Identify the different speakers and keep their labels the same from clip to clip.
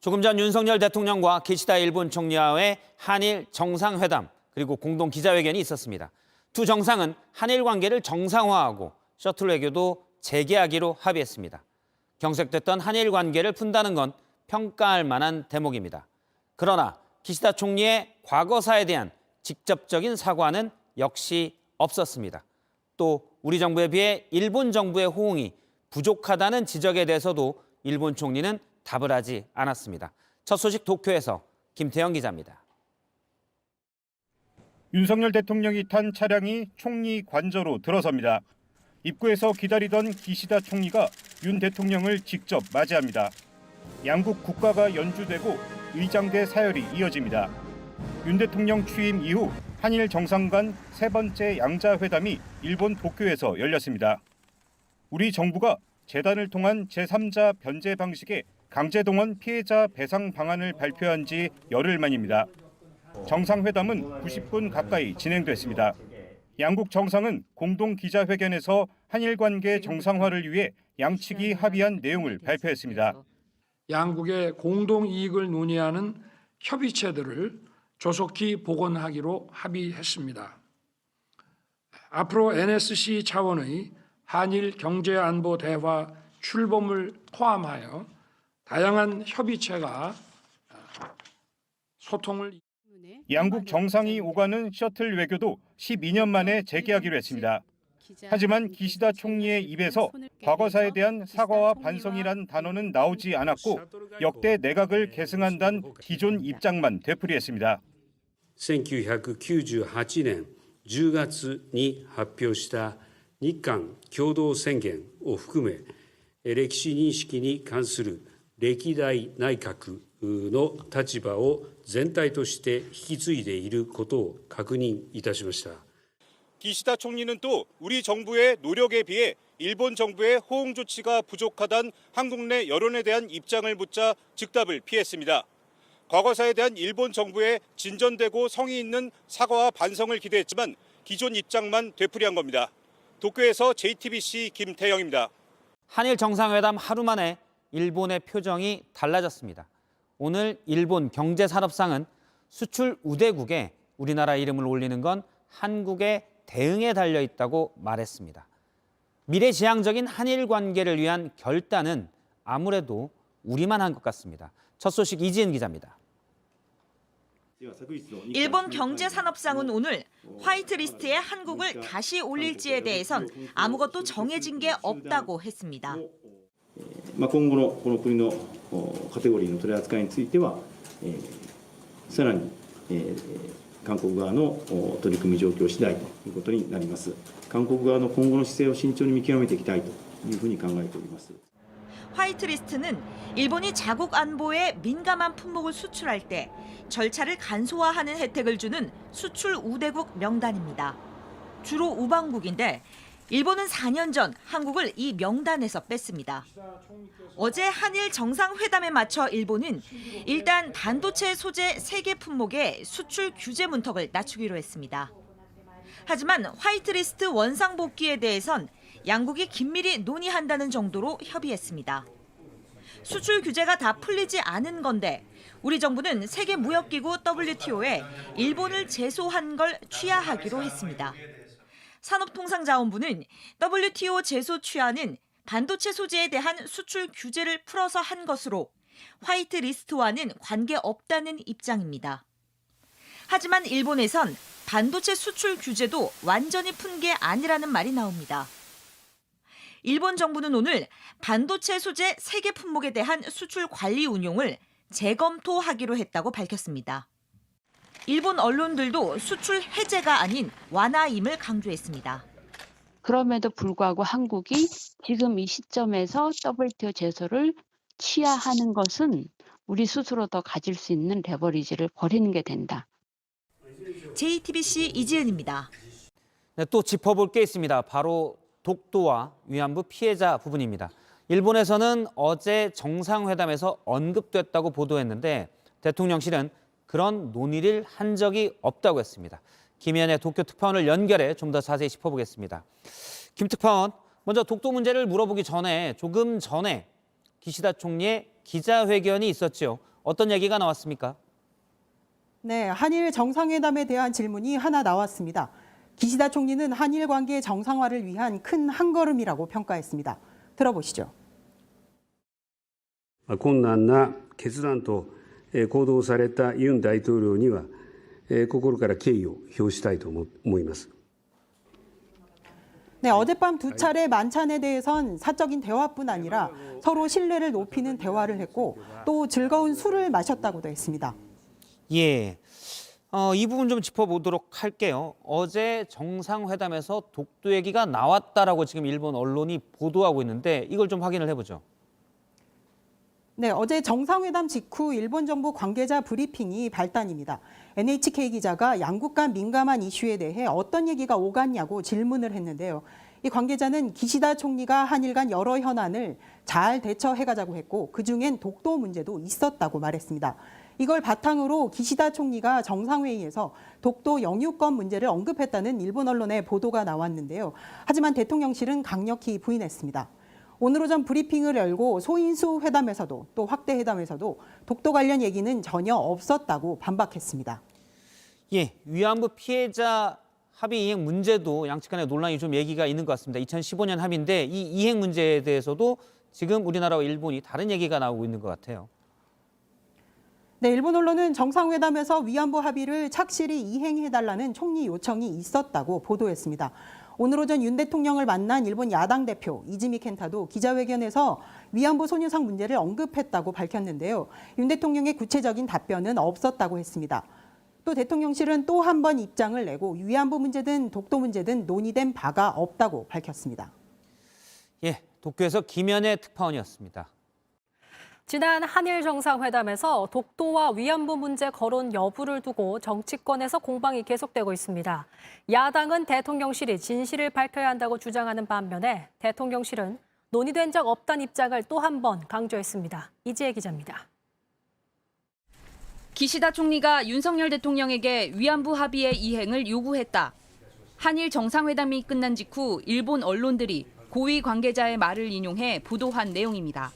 Speaker 1: 조금 전 윤석열 대통령과 기시다 일본 총리와의 한일 정상회담 그리고 공동 기자회견이 있었습니다. 두 정상은 한일 관계를 정상화하고 셔틀 외교도 재개하기로 합의했습니다. 경색됐던 한일 관계를 푼다는 건 평가할 만한 대목입니다. 그러나 기시다 총리의 과거사에 대한 직접적인 사과는 역시 없었습니다. 또 우리 정부에 비해 일본 정부의 호응이 부족하다는 지적에 대해서도 일본 총리는 답을 하지 않았습니다. 첫 소식 도쿄에서 김태영 기자입니다.
Speaker 2: 윤석열 대통령이 탄 차량이 총리 관저로 들어섭니다. 입구에서 기다리던 기시다 총리가 윤 대통령을 직접 맞이합니다. 양국 국가가 연주되고 의장대 사열이 이어집니다. 윤 대통령 취임 이후 한일 정상 간 세 번째 양자회담이 일본 도쿄에서 열렸습니다. 우리 정부가 재단을 통한 제3자 변제 방식의 강제동원 피해자 배상 방안을 발표한 지 열흘 만입니다. 정상회담은 90분 가까이 진행됐습니다. 양국 정상은 공동 기자회견에서 한일 관계 정상화를 위해 양측이 합의한 내용을 발표했습니다.
Speaker 3: 양국의 공동 이익을 논의하는 협의체들을 조속히 복원하기로 합의했습니다. 앞으로 NSC 차원의 한일 경제안보 대화 출범을 포함하여 다양한 협의체가 소통을
Speaker 2: 양국 정상이 오가는 셔틀 외교도 12년 만에 재개하기로 했습니다. 하지만 기시다 총리의 입에서 과거사에 대한 사과와 반성이란 단어는 나오지 않았고 역대 내각을 계승한다는 기존 입장만 되풀이했습니다.
Speaker 4: 1998年10月に発表した日韓共同宣言を含め、歴史認識に関する歴代内閣の立場を全体として引き継いでいることを確認いたしました。
Speaker 2: 기시다 총리는 또 우리 정부의 노력에 비해 일본 정부의 호응 조치가 부족하다는 한국 내 여론에 대한 입장을 묻자 즉답을 피했습니다. 과거사에 대한 일본 정부의 진전되고 성의 있는 사과와 반성을 기대했지만 기존 입장만 되풀이한 겁니다. 도쿄에서 JTBC 김태영입니다.
Speaker 1: 한일 정상회담 하루 만에 일본의 표정이 달라졌습니다. 오늘 일본 경제산업상은 수출 우대국에 우리나라 이름을 올리는 건 한국의 대응에 달려 있다고 말했습니다. 미래지향적인 한일 관계를 위한 결단은 아무래도 우리만 한 것 같습니다. 첫 소식 이지은 기자입니다.
Speaker 5: 일본 경제산업상은 오늘 화이트리스트에 한국을 다시 올릴지에 대해선 아무것도 정해진 게 없다고 했습니다.
Speaker 6: 今後のこの国のカテゴリーの取り扱いについては、さらに韓国側の取り組み状況次第ということになります。韓国側の今後の姿勢を慎重に見極めていきたいというふうに考えております。
Speaker 5: 화이트리스트는 일본이 자국 안보에 민감한 품목을 수출할 때 절차를 간소화하는 혜택을 주는 수출 우대국 명단입니다. 주로 우방국인데 일본은 4년 전 한국을 이 명단에서 뺐습니다. 어제 한일 정상회담에 맞춰 일본은 일단 반도체 소재 3개 품목의 수출 규제 문턱을 낮추기로 했습니다. 하지만 화이트리스트 원상 복귀에 대해선 양국이 긴밀히 논의한다는 정도로 협의했습니다. 수출 규제가 다 풀리지 않은 건데 우리 정부는 세계무역기구 WTO에 일본을 제소한 걸 취하하기로 했습니다. 산업통상자원부는 WTO 제소 취하는 반도체 소재에 대한 수출 규제를 풀어서 한 것으로 화이트리스트와는 관계없다는 입장입니다. 하지만 일본에선 반도체 수출 규제도 완전히 푼 게 아니라는 말이 나옵니다. 일본 정부는 오늘 반도체 소재 3개 품목에 대한 수출 관리 운용을 재검토하기로 했다고 밝혔습니다. 일본 언론들도 수출 해제가 아닌 완화임을 강조했습니다.
Speaker 7: 그럼에도 불구하고 한국이 지금 이 시점에서 WTO 제소를 취하하는 것은 우리 스스로 더 가질 수 있는 레버리지를 버리는 게 된다.
Speaker 5: JTBC 이지은입니다.
Speaker 1: 네, 또 짚어볼 게 있습니다. 바로 독도와 위안부 피해자 부분입니다. 일본에서는 어제 정상회담에서 언급됐다고 보도했는데 대통령실은 그런 논의를 한 적이 없다고 했습니다. 김현애 도쿄 특파원을 연결해 좀 더 자세히 짚어보겠습니다. 김 특파원, 먼저 독도 문제를 물어보기 전에 조금 전에 기시다 총리의 기자회견이 있었죠. 어떤 얘기가 나왔습니까?
Speaker 8: 네, 한일 정상회담에 대한 질문이 하나 나왔습니다. 기시다 총리는 한일 관계 정상화를 위한 큰 한걸음이라고 평가했습니다. 들어보시죠.
Speaker 4: 困難な決断と行動をされたユン大統領には心から敬意を表したいと思います。
Speaker 8: 네, 어젯밤 두 차례 만찬에 대해선 사적인 대화뿐 아니라 서로 신뢰를 높이는 대화를 했고 또 즐거운 술을 마셨다고도 했습니다.
Speaker 1: 예. 이 부분 좀 짚어보도록 할게요. 어제 정상회담에서 독도 얘기가 나왔다라고 지금 일본 언론이 보도하고 있는데 이걸 좀 확인을 해보죠.
Speaker 8: 네, 어제 정상회담 직후 일본 정부 관계자 브리핑이 발단입니다. NHK 기자가 양국 간 민감한 이슈에 대해 어떤 얘기가 오갔냐고 질문을 했는데요. 이 관계자는 기시다 총리가 한일 간 여러 현안을 잘 대처해가자고 했고 그중엔 독도 문제도 있었다고 말했습니다. 이걸 바탕으로 기시다 총리가 정상회의에서 독도 영유권 문제를 언급했다는 일본 언론의 보도가 나왔는데요. 하지만 대통령실은 강력히 부인했습니다. 오늘 오전 브리핑을 열고 소인수 회담에서도 또 확대 회담에서도 독도 관련 얘기는 전혀 없었다고 반박했습니다.
Speaker 1: 예, 위안부 피해자 합의 이행 문제도 양측 간의 논란이 좀 얘기가 있는 것 같습니다. 2015년 합의인데 이 이행 문제에 대해서도 지금 우리나라와 일본이 다른 얘기가 나오고 있는 것 같아요.
Speaker 8: 네, 일본 언론은 정상회담에서 위안부 합의를 착실히 이행해달라는 총리 요청이 있었다고 보도했습니다. 오늘 오전 윤 대통령을 만난 일본 야당 대표 이즈미 켄타도 기자회견에서 위안부 소녀상 문제를 언급했다고 밝혔는데요. 윤 대통령의 구체적인 답변은 없었다고 했습니다. 또 대통령실은 또 한 번 입장을 내고 위안부 문제든 독도 문제든 논의된 바가 없다고 밝혔습니다.
Speaker 1: 예, 도쿄에서 김현애 특파원이었습니다.
Speaker 9: 지난 한일 정상회담에서 독도와 위안부 문제 거론 여부를 두고 정치권에서 공방이 계속되고 있습니다. 야당은 대통령실이 진실을 밝혀야 한다고 주장하는 반면에 대통령실은 논의된 적 없다는 입장을 또 한 번 강조했습니다. 이지혜 기자입니다.
Speaker 10: 기시다 총리가 윤석열 대통령에게 위안부 합의의 이행을 요구했다. 한일 정상회담이 끝난 직후 일본 언론들이 고위 관계자의 말을 인용해 보도한 내용입니다.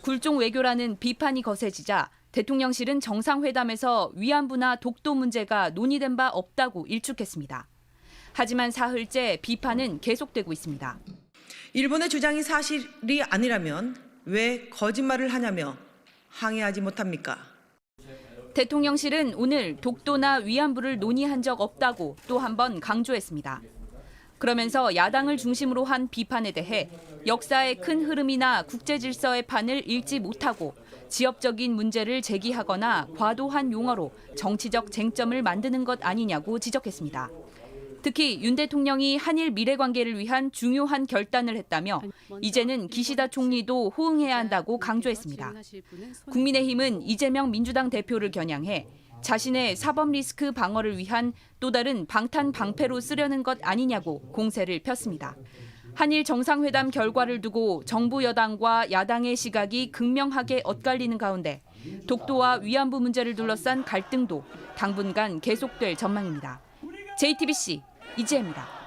Speaker 10: 굴종 외교라는 비판이 거세지자 대통령실은 정상회담에서 위안부나 독도 문제가 논의된 바 없다고 일축했습니다. 하지만 사흘째 비판은 계속되고 있습니다.
Speaker 11: 일본의 주장이 사실이 아니라면 왜 거짓말을 하냐며 항의하지 못합니까?
Speaker 10: 대통령실은 오늘 독도나 위안부를 논의한 적 없다고 또 한 번 강조했습니다. 그러면서 야당을 중심으로 한 비판에 대해 역사의 큰 흐름이나 국제 질서의 판을 읽지 못하고 지역적인 문제를 제기하거나 과도한 용어로 정치적 쟁점을 만드는 것 아니냐고 지적했습니다. 특히 윤 대통령이 한일 미래 관계를 위한 중요한 결단을 했다며 이제는 기시다 총리도 호응해야 한다고 강조했습니다. 국민의힘은 이재명 민주당 대표를 겨냥해 자신의 사법 리스크 방어를 위한 또 다른 방탄 방패로 쓰려는 것 아니냐고 공세를 폈습니다. 한일 정상회담 결과를 두고 정부 여당과 야당의 시각이 극명하게 엇갈리는 가운데 독도와 위안부 문제를 둘러싼 갈등도 당분간 계속될 전망입니다. JTBC 이지혜입니다.